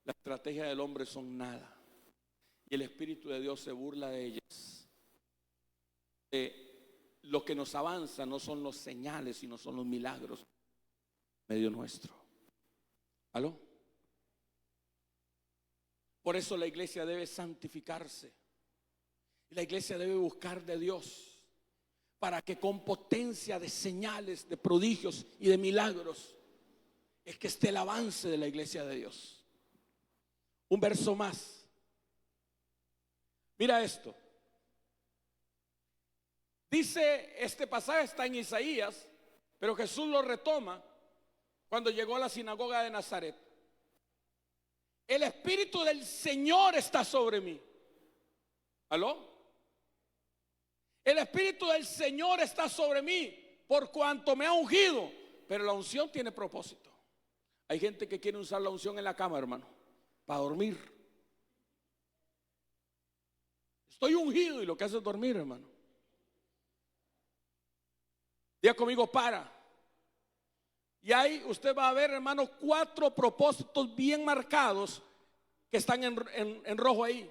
la estrategia del hombre son nada, y el Espíritu de Dios se burla de ellas. Lo que nos avanza no son los señales, sino son los milagros en medio nuestro. ¿Aló? Por eso la iglesia debe santificarse, y la iglesia debe buscar de Dios, para que con potencia de señales, de prodigios y de milagros es que esté el avance de la iglesia de Dios. Un verso más. Mira esto. Dice, este pasaje está en Isaías, pero Jesús lo retoma cuando llegó a la sinagoga de Nazaret. El Espíritu del Señor está sobre mí. ¿Aló? El Espíritu del Señor está sobre mí por cuanto me ha ungido. Pero la unción tiene propósito. Hay gente que quiere usar la unción en la cama, hermano, para dormir. Estoy ungido y lo que hace es dormir, hermano. Diga conmigo, para. Y ahí usted va a ver, hermano, 4 propósitos bien marcados que están en rojo ahí.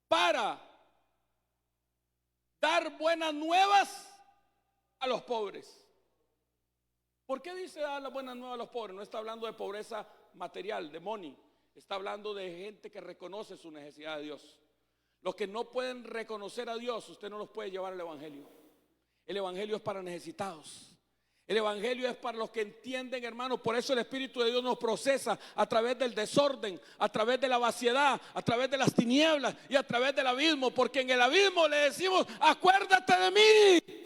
Para dar buenas nuevas a los pobres. ¿Por qué dice dar las buenas nuevas a los pobres? No está hablando de pobreza material, de money. Está hablando de gente que reconoce su necesidad de Dios. Los que no pueden reconocer a Dios, usted no los puede llevar al evangelio. El evangelio es para necesitados. El evangelio es para los que entienden, hermano. Por eso el Espíritu de Dios nos procesa a través del desorden, a través de la vaciedad, a través de las tinieblas y a través del abismo. Porque en el abismo le decimos: acuérdate de mí.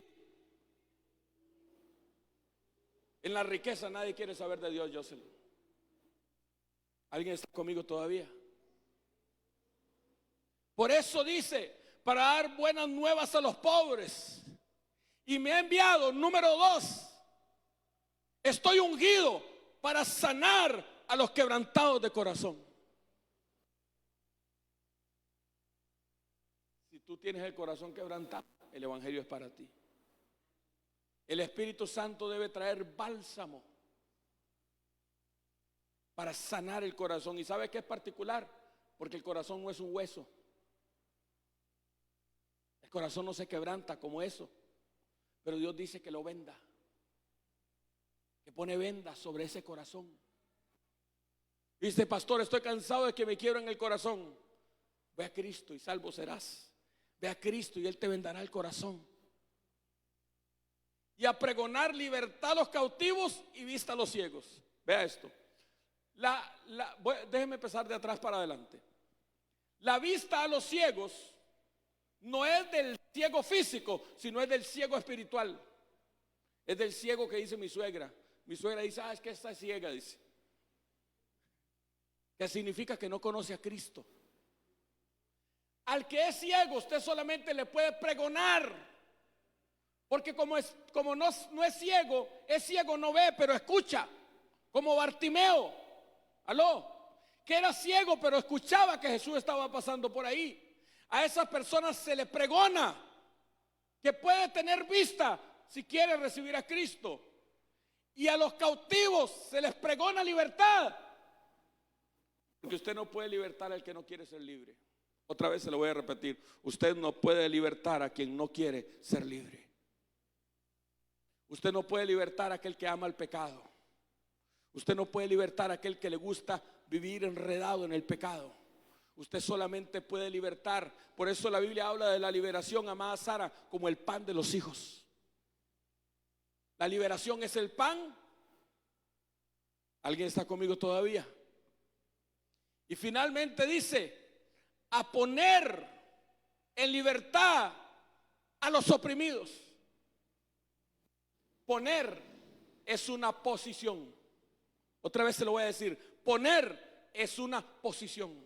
En la riqueza nadie quiere saber de Dios, Jocelyn. ¿Alguien está conmigo todavía? Por eso dice: para dar buenas nuevas a los pobres. Y me ha enviado, número 2, estoy ungido para sanar a los quebrantados de corazón. Si tú tienes el corazón quebrantado, el evangelio es para ti. El Espíritu Santo debe traer bálsamo para sanar el corazón. ¿Y sabe qué es particular? Porque el corazón no es un hueso. El corazón no se quebranta como eso. Pero Dios dice que lo venda, que pone vendas sobre ese corazón. Dice: pastor, estoy cansado de que me quiebren el corazón. Ve a Cristo y salvo serás. Ve a Cristo y Él te vendará el corazón. Y a pregonar libertad a los cautivos y vista a los ciegos. Vea esto. Déjeme empezar de atrás para adelante. La vista a los ciegos no es del ciego físico, sino es del ciego espiritual. Es del ciego que dice mi suegra. Mi suegra dice: es que está ciega, dice. Que significa que no conoce a Cristo. Al que es ciego, usted solamente le puede pregonar. Porque como no es ciego, no ve, pero escucha. Como Bartimeo, que era ciego, pero escuchaba que Jesús estaba pasando por ahí. A esas personas se les pregona que puede tener vista si quiere recibir a Cristo. Y a los cautivos se les pregona libertad. Porque usted no puede libertar al que no quiere ser libre. Otra vez se lo voy a repetir: usted no puede libertar a quien no quiere ser libre. Usted no puede libertar a aquel que ama el pecado. Usted no puede libertar a aquel que le gusta vivir enredado en el pecado. Usted solamente puede libertar. Por eso la Biblia habla de la liberación, amada Sara, como el pan de los hijos. La liberación es el pan. ¿Alguien está conmigo todavía? Y finalmente dice: a poner en libertad a los oprimidos. Poner es una posición. Otra vez se lo voy a decir: poner es una posición.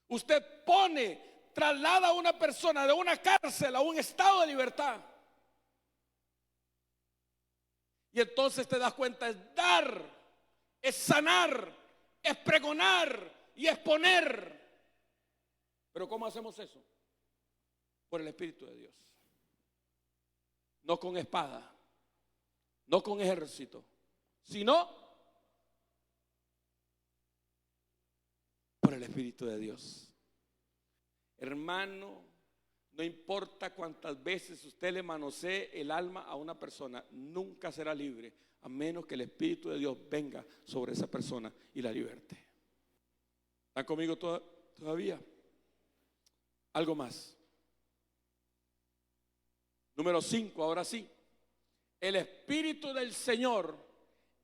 Usted traslada a una persona de una cárcel a un estado de libertad. Y entonces te das cuenta: es dar, es sanar, es pregonar y es poner. Pero ¿cómo hacemos eso? Por el Espíritu de Dios. No con espada, no con ejército, sino por el Espíritu de Dios. Hermano, no importa cuántas veces usted le manosee el alma a una persona, nunca será libre a menos que el Espíritu de Dios venga sobre esa persona y la liberte. ¿Están conmigo todavía? Algo más. Número 5, ahora sí. El Espíritu del Señor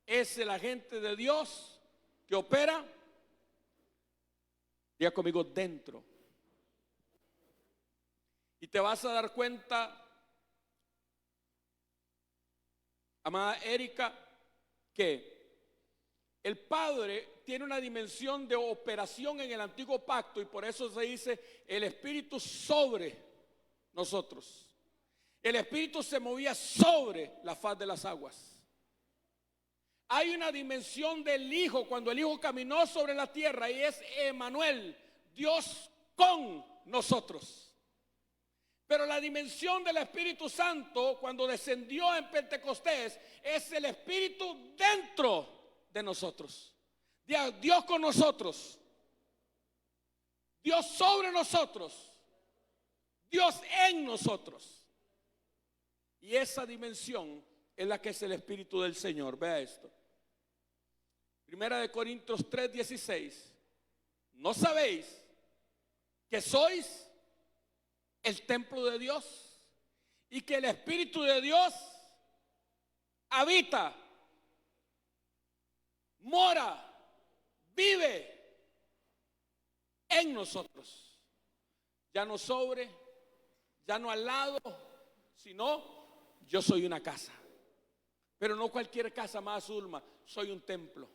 es el agente de Dios que opera, diga conmigo, dentro. Y te vas a dar cuenta, amada Erika, que el Padre tiene una dimensión de operación en el antiguo pacto, y por eso se dice el Espíritu sobre nosotros. El Espíritu se movía sobre la faz de las aguas. Hay una dimensión del Hijo cuando el Hijo caminó sobre la tierra y es Emmanuel, Dios con nosotros. Pero la dimensión del Espíritu Santo cuando descendió en Pentecostés es el Espíritu dentro de nosotros. Dios con nosotros, Dios sobre nosotros, Dios en nosotros. Y esa dimensión es la que es el Espíritu del Señor. Vea esto. Primera de Corintios 3:16. ¿No sabéis que sois el templo de Dios y que el Espíritu de Dios habita, mora, vive en nosotros? Ya no sobre, ya no al lado, sino yo soy una casa. Pero no cualquier casa más, Zulma, soy un templo.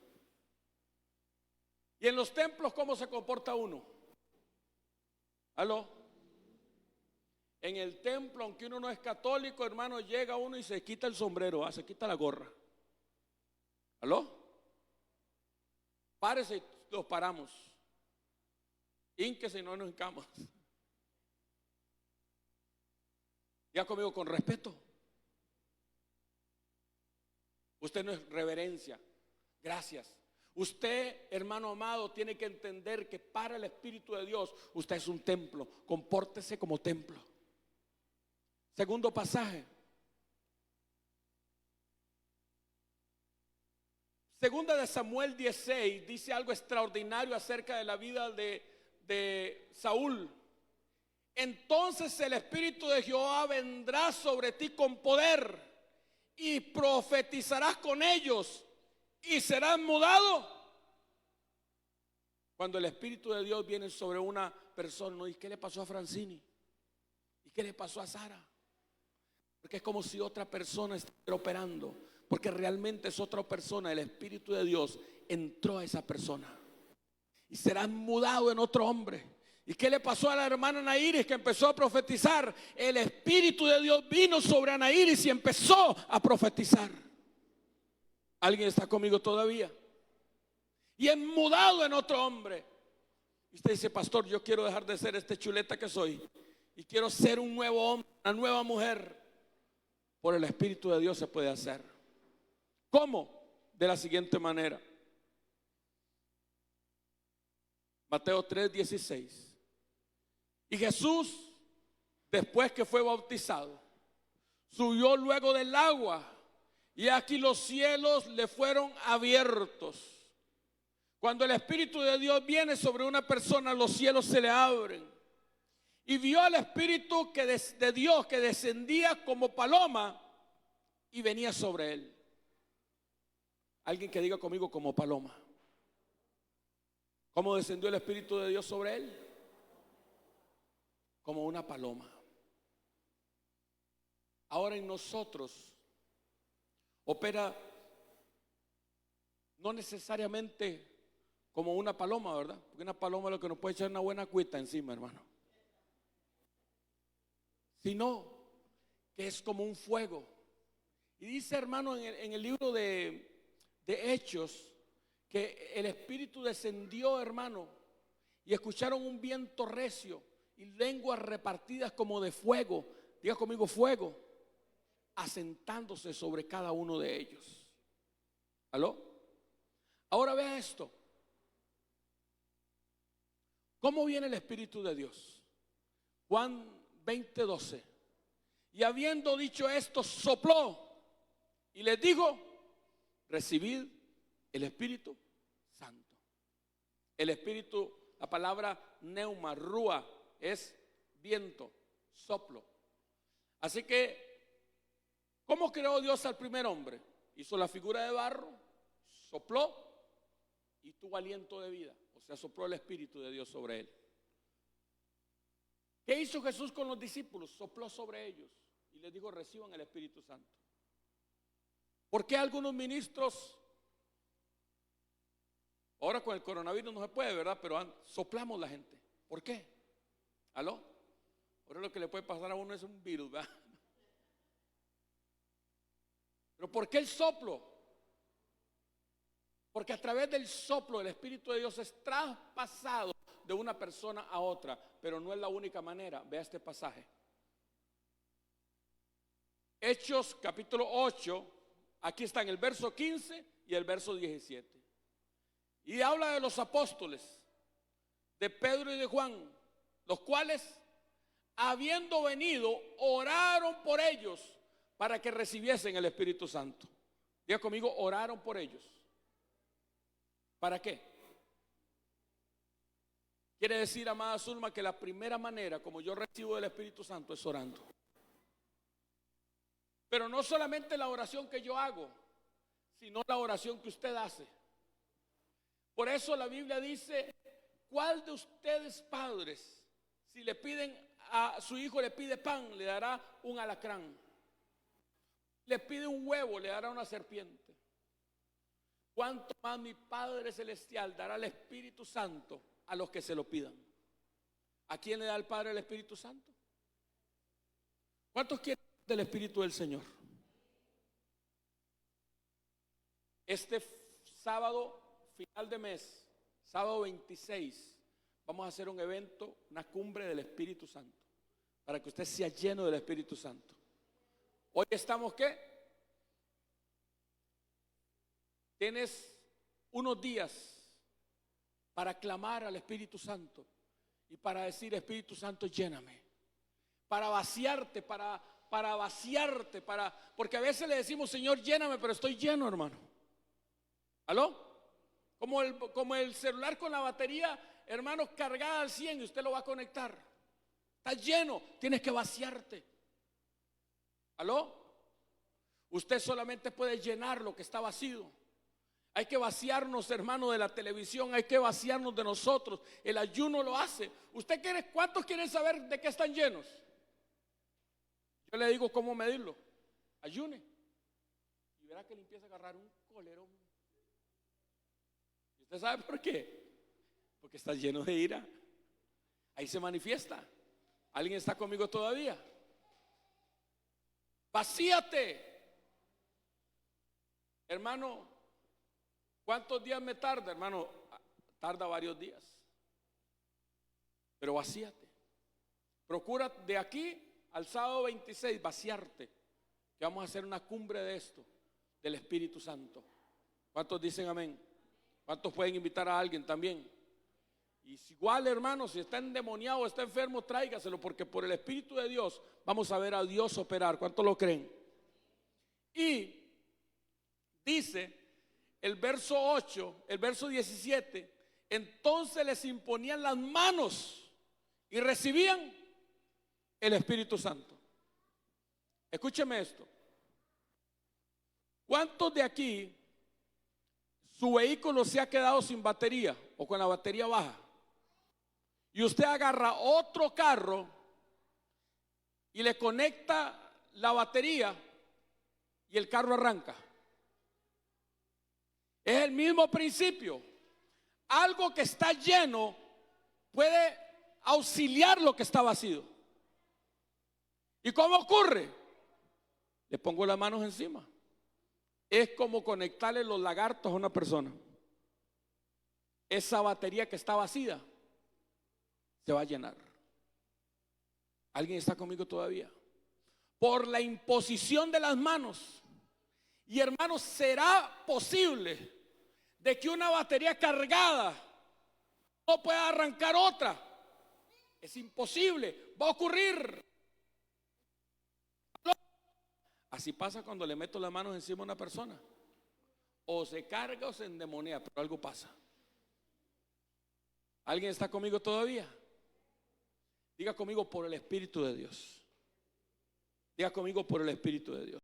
Y en los templos, ¿cómo se comporta uno? ¿Aló? En el templo, aunque uno no es católico, hermano, llega uno y se quita el sombrero, se quita la gorra. ¿Aló? Párese y los paramos. Hínquese y no nos hincamos. Diga conmigo, con respeto. Usted no es reverencia. Gracias. Usted, hermano amado, tiene que entender que para el Espíritu de Dios usted es un templo. Compórtese como templo. Segundo pasaje. Segunda de Samuel 16 dice algo extraordinario acerca de la vida de Saúl. Entonces el Espíritu de Jehová vendrá sobre ti con poder y profetizarás con ellos y serás mudado. Cuando el Espíritu de Dios viene sobre una persona, ¿no? ¿Y qué le pasó a Francini? ¿Y qué le pasó a Sara? Porque es como si otra persona estuviera operando, porque realmente es otra persona. El Espíritu de Dios entró a esa persona y serás mudado en otro hombre. ¿Y qué le pasó a la hermana Anairis que empezó a profetizar? El Espíritu de Dios vino sobre Anairis y empezó a profetizar. ¿Alguien está conmigo todavía? Y es mudado en otro hombre. Y usted dice, pastor, yo quiero dejar de ser este chuleta que soy y quiero ser un nuevo hombre, una nueva mujer. Por el Espíritu de Dios se puede hacer. ¿Cómo? De la siguiente manera. Mateo 3:16. Y Jesús, después que fue bautizado, subió luego del agua, y aquí los cielos le fueron abiertos. Cuando el Espíritu de Dios viene sobre una persona, los cielos se le abren. Y vio al Espíritu de Dios que descendía como paloma y venía sobre él. Alguien que diga conmigo, como paloma. ¿Cómo descendió el Espíritu de Dios sobre él? Como una paloma. Ahora en nosotros opera no necesariamente como una paloma, ¿verdad? Porque una paloma lo que nos puede echar una buena cuita encima, hermano. Sino que es como un fuego. Y dice, hermano, en el libro de Hechos, que el Espíritu descendió, hermano, y escucharon un viento recio y lenguas repartidas como de fuego. Diga conmigo, fuego, asentándose sobre cada uno de ellos. ¿Aló? Ahora vea esto. ¿Cómo viene el Espíritu de Dios? Juan 20:12. Y habiendo dicho esto, sopló y les dijo, recibid el Espíritu Santo. El Espíritu, la palabra neuma, rúa, es viento, soplo. Así que, ¿cómo creó Dios al primer hombre? Hizo la figura de barro, sopló y tuvo aliento de vida. O sea, sopló el Espíritu de Dios sobre él. ¿Qué hizo Jesús con los discípulos? Sopló sobre ellos y les dijo, reciban el Espíritu Santo. ¿Por qué algunos ministros, ahora con el coronavirus no se puede, ¿verdad? Pero soplamos la gente? ¿Por qué? ¿Aló? Ahora lo que le puede pasar a uno es un virus, ¿verdad? Pero ¿por qué el soplo? Porque a través del soplo del Espíritu de Dios es traspasado de una persona a otra, pero no es la única manera. Vea este pasaje. Hechos capítulo 8, aquí está en el verso 15 y el verso 17. Y habla de los apóstoles, de Pedro y de Juan, los cuales, habiendo venido, oraron por ellos para que recibiesen el Espíritu Santo. Diga conmigo, oraron por ellos. ¿Para qué? Quiere decir, amada Zulma, que la primera manera como yo recibo el Espíritu Santo es orando. Pero no solamente la oración que yo hago, sino la oración que usted hace. Por eso la Biblia dice, ¿cuál de ustedes padres, si le piden a su hijo, le pide pan, le dará un alacrán? Le pide un huevo, le dará una serpiente. ¿Cuánto más mi Padre Celestial dará el Espíritu Santo a los que se lo pidan? ¿A quién le da el Padre el Espíritu Santo? ¿Cuántos quieren del Espíritu del Señor? Este sábado, final de mes, sábado 26, vamos a hacer un evento, una cumbre del Espíritu Santo, para que usted sea lleno del Espíritu Santo. Hoy estamos, ¿qué? Tienes unos días para clamar al Espíritu Santo y para decir, Espíritu Santo, lléname, para vaciarte, porque a veces le decimos, Señor, lléname, pero estoy lleno, hermano. ¿Aló? Como el celular con la batería, hermano, cargada al 100 y usted lo va a conectar. Está lleno, tienes que vaciarte. ¿Aló? Usted solamente puede llenar lo que está vacío. Hay que vaciarnos, hermano, de la televisión, hay que vaciarnos de nosotros. El ayuno lo hace. ¿Cuántos quieren saber de qué están llenos? Yo le digo cómo medirlo. Ayune. Y verá que le empieza a agarrar un colerón. ¿Y usted sabe por qué? Porque está lleno de ira. Ahí se manifiesta. ¿Alguien está conmigo todavía? Vacíate. Hermano, ¿cuántos días me tarda, hermano? Tarda varios días. Pero vacíate. Procura de aquí al sábado 26 vaciarte, que vamos a hacer una cumbre de esto, del Espíritu Santo. ¿Cuántos dicen amén? ¿Cuántos pueden invitar a alguien también? Y si igual, hermano, si está endemoniado o está enfermo, tráigaselo, porque por el Espíritu de Dios vamos a ver a Dios operar. ¿Cuántos lo creen? Y dice el verso 8, el verso 17, entonces les imponían las manos y recibían el Espíritu Santo. Escúcheme esto. ¿Cuántos de aquí su vehículo se ha quedado sin batería o con la batería baja? Y usted agarra otro carro y le conecta la batería y el carro arranca. Es el mismo principio. Algo que está lleno puede auxiliar lo que está vacío. ¿Y cómo ocurre? Le pongo las manos encima. Es como conectarle los lagartos a una persona. Esa batería que está vacía se va a llenar. ¿Alguien está conmigo todavía? Por la imposición de las manos. Y hermanos, ¿será posible de que una batería cargada no pueda arrancar otra? Es imposible, va a ocurrir. Así pasa cuando le meto las manos encima a una persona. O se carga o se endemonia, pero algo pasa. ¿Alguien está conmigo todavía? Diga conmigo, por el Espíritu de Dios. Diga conmigo, por el Espíritu de Dios.